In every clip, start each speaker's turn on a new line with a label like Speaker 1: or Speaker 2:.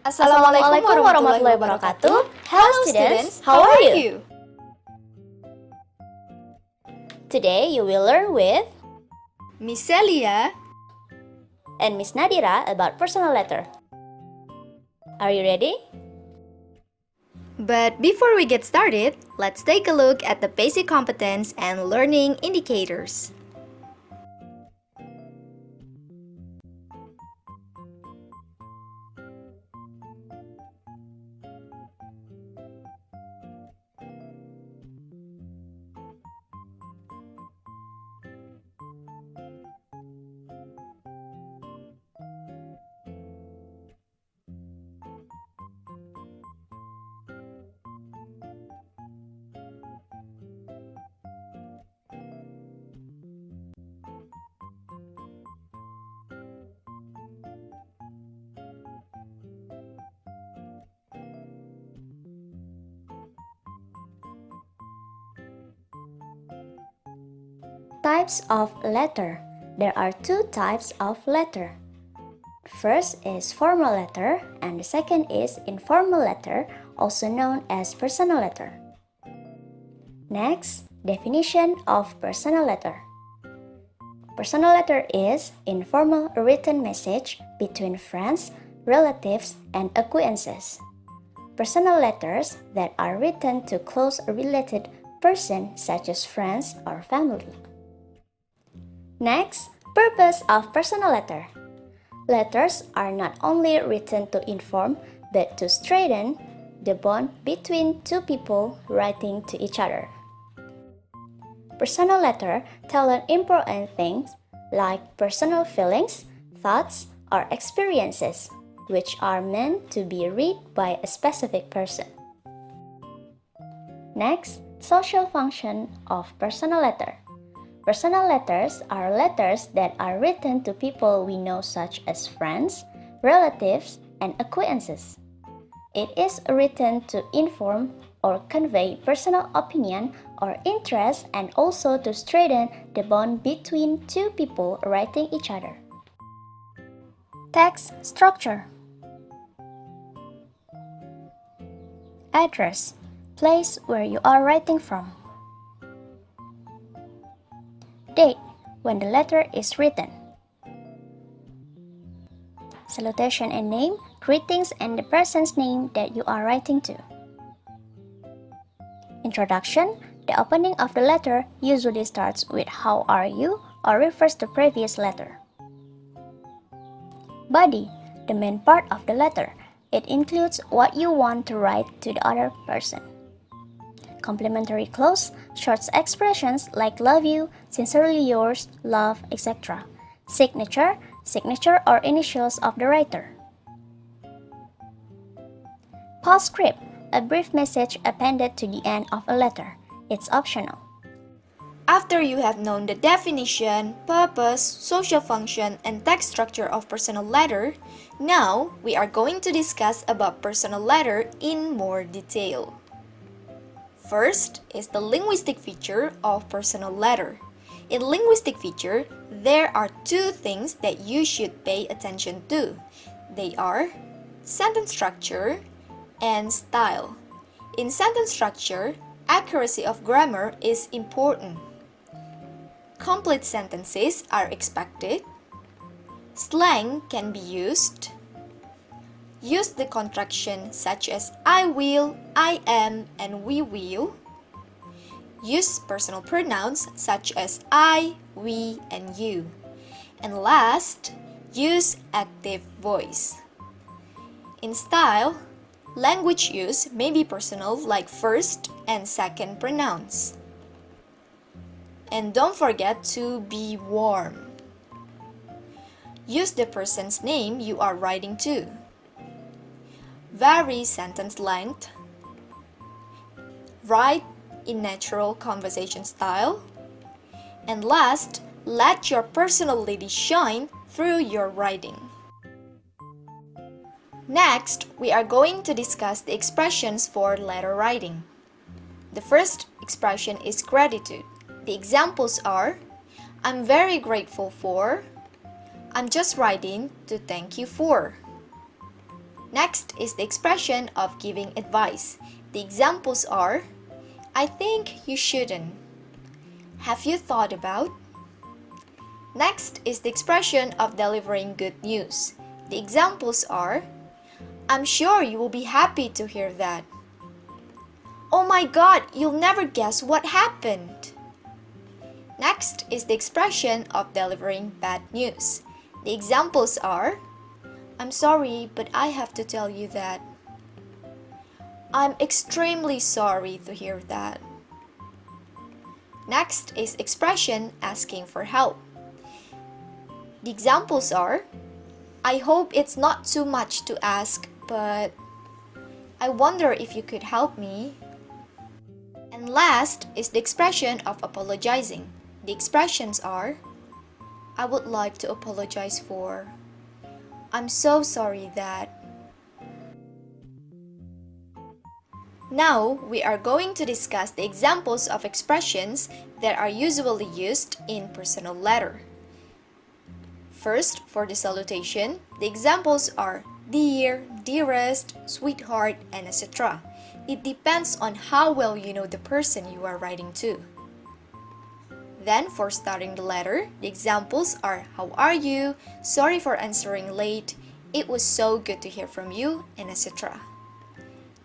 Speaker 1: Assalamualaikum warahmatullahi wabarakatuh. Hello students, how are you? Today you will learn with
Speaker 2: Miss Cellia
Speaker 1: and Miss Nadhira about personal letter. Are you ready?
Speaker 2: But before we get started, let's take a look at the basic competence and learning indicators.
Speaker 1: Types of letter. There are two types of letter. First is formal letter and the second is informal letter, also known as personal letter. Next, definition of personal letter. Personal letter is informal written message between friends, relatives, and acquaintances. Personal letters that are written to close related persons such as friends or family. Next, purpose of personal letter. Letters are not only written to inform but to strengthen the bond between two people writing to each other. Personal letter tell an important things like personal feelings, thoughts, or experiences, which are meant to be read by a specific person. Next, social function of personal letter. Personal letters are letters that are written to people we know such as friends, relatives, and acquaintances. It is written to inform or convey personal opinion or interest and also to strengthen the bond between two people writing each other. Text structure. Address, place where you are writing from. Date, when the letter is written. Salutation and name, greetings and the person's name that you are writing to. Introduction, the opening of the letter usually starts with how are you or refers to previous letter. Body, the main part of the letter. It includes what you want to write to the other person. Complimentary clause, short expressions like love you, sincerely yours, love, etc. Signature, signature or initials of the writer. Postscript, a brief message appended to the end of a letter. It's optional.
Speaker 2: After you have known the definition, purpose, social function, and text structure of personal letter, now we are going to discuss about personal letter in more detail. First is the linguistic feature of personal letter. In linguistic feature, there are two things that you should pay attention to. They are sentence structure and style. In sentence structure, accuracy of grammar is important. Complete sentences are expected. Slang can be used. Use the contraction such as I will, I am, and we will. Use personal pronouns such as I, we, and you. And last, use active voice. In style, language use may be personal like first and second pronouns. And don't forget to be warm. Use the person's name you are writing to. Vary sentence length. Write in natural conversation style. And last, let your personality shine through your writing. Next, we are going to discuss the expressions for letter writing. The first expression is gratitude. The examples are, I'm very grateful for, I'm just writing to thank you for. Next is the expression of giving advice. The examples are, I think you shouldn't. Have you thought about? Next is the expression of delivering good news. The examples are, I'm sure you will be happy to hear that. Oh my God, you'll never guess what happened. Next is the expression of delivering bad news. The examples are, I'm sorry, but I have to tell you that. I'm extremely sorry to hear that. Next is expression asking for help. The examples are, I hope it's not too much to ask, but I wonder if you could help me. And last is the expression of apologizing. The expressions are, I would like to apologize for. I'm so sorry that. Now, we are going to discuss the examples of expressions that are usually used in personal letter. First, for the salutation, the examples are dear, dearest, sweetheart, and etc. It depends on how well you know the person you are writing to. Then, for starting the letter, the examples are how are you, sorry for answering late, it was so good to hear from you, and etc.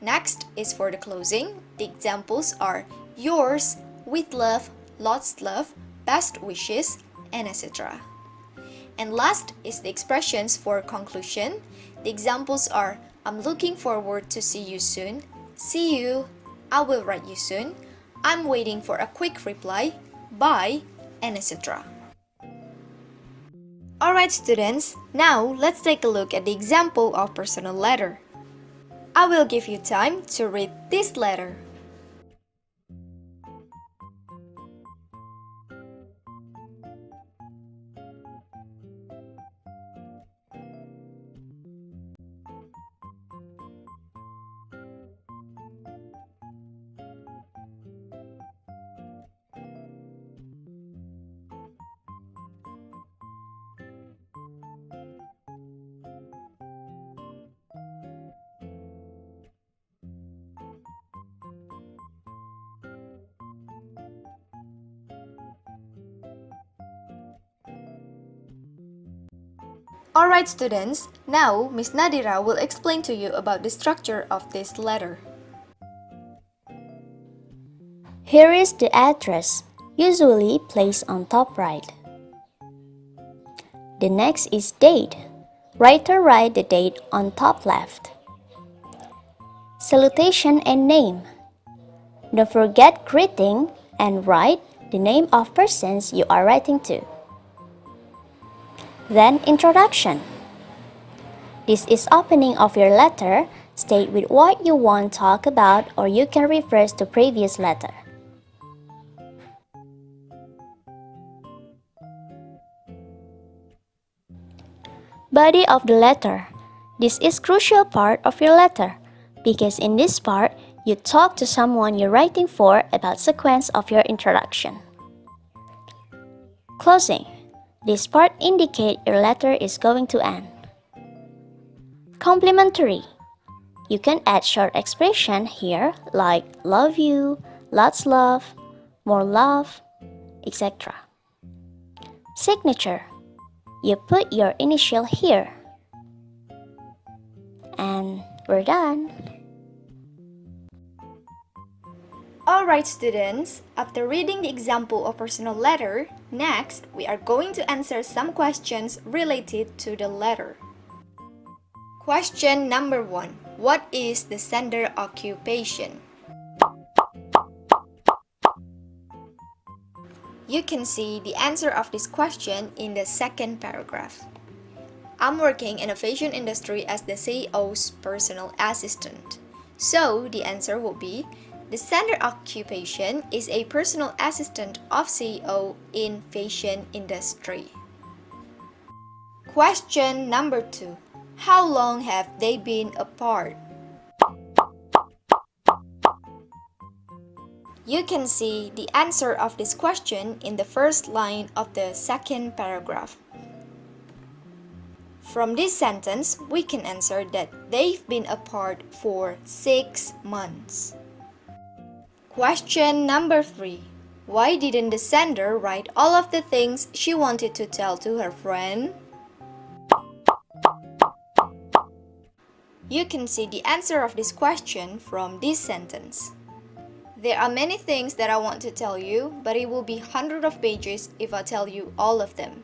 Speaker 2: Next is for the closing. The examples are yours, with love, lots love, best wishes, and etc. And last is the expressions for conclusion. The examples are I'm looking forward to see you soon, see you, I will write you soon, I'm waiting for a quick reply, bye, and etc. Alright students, now let's take a look at the example of personal letter. I will give you time to read this letter. Alright students, now Miss Nadhira will explain to you about the structure of this letter.
Speaker 1: Here is the address, usually placed on top right. The next is date. Writer write the date on top left. Salutation and name. Don't forget greeting and write the name of persons you are writing to. Then introduction. This is opening of your letter. State with what you want to talk about, or you can refer to previous letter. Body of the letter. This is crucial part of your letter because in this part you talk to someone you're writing for about sequence of your introduction. Closing. This part indicate your letter is going to end. Complimentary. You can add short expression here like love you, lots love, more love, etc. Signature. You put your initial here. And we're done.
Speaker 2: Alright students, after reading the example of personal letter, next we are going to answer some questions related to the letter. Question number 1. What is the sender occupation? You can see the answer of this question in the second paragraph. I'm working in the fashion industry as the CEO's personal assistant. So the answer will be, the sender occupation is a personal assistant of CEO in fashion industry. Question number 2. How long have they been apart? You can see the answer of this question in the first line of the second paragraph. From this sentence, we can answer that they've been apart for 6 months. Question number 3. Why didn't the sender write all of the things she wanted to tell to her friend? You can see the answer of this question from this sentence. There are many things that I want to tell you, but it will be hundreds of pages if I tell you all of them.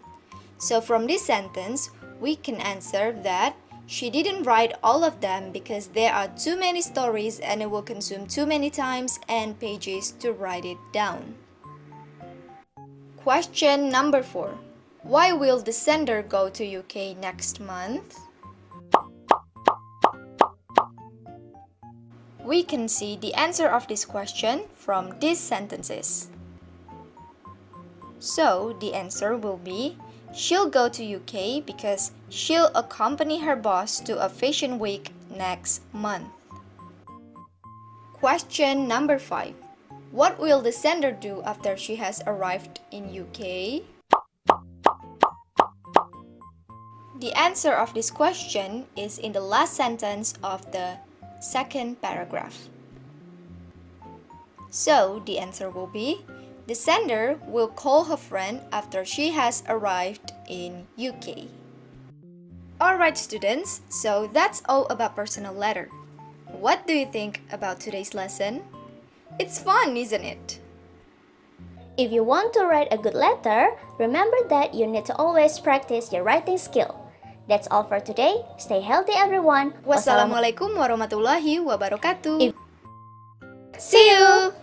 Speaker 2: So from this sentence, we can answer that she didn't write all of them because there are too many stories and it will consume too many times and pages to write it down. Question number 4. Why will the sender go to UK next month? We can see the answer of this question from these sentences. So the answer will be, she'll go to UK because she'll accompany her boss to a fashion week next month. Question number 5. What will the sender do after she has arrived in UK? The answer of this question is in the last sentence of the second paragraph. So the answer will be, the sender will call her friend after she has arrived in UK. Alright students, so that's all about personal letter. What do you think about today's lesson? It's fun, isn't it?
Speaker 1: If you want to write a good letter, remember that you need to always practice your writing skill. That's all for today. Stay healthy everyone.
Speaker 2: Wassalamualaikum warahmatullahi wabarakatuh. See you!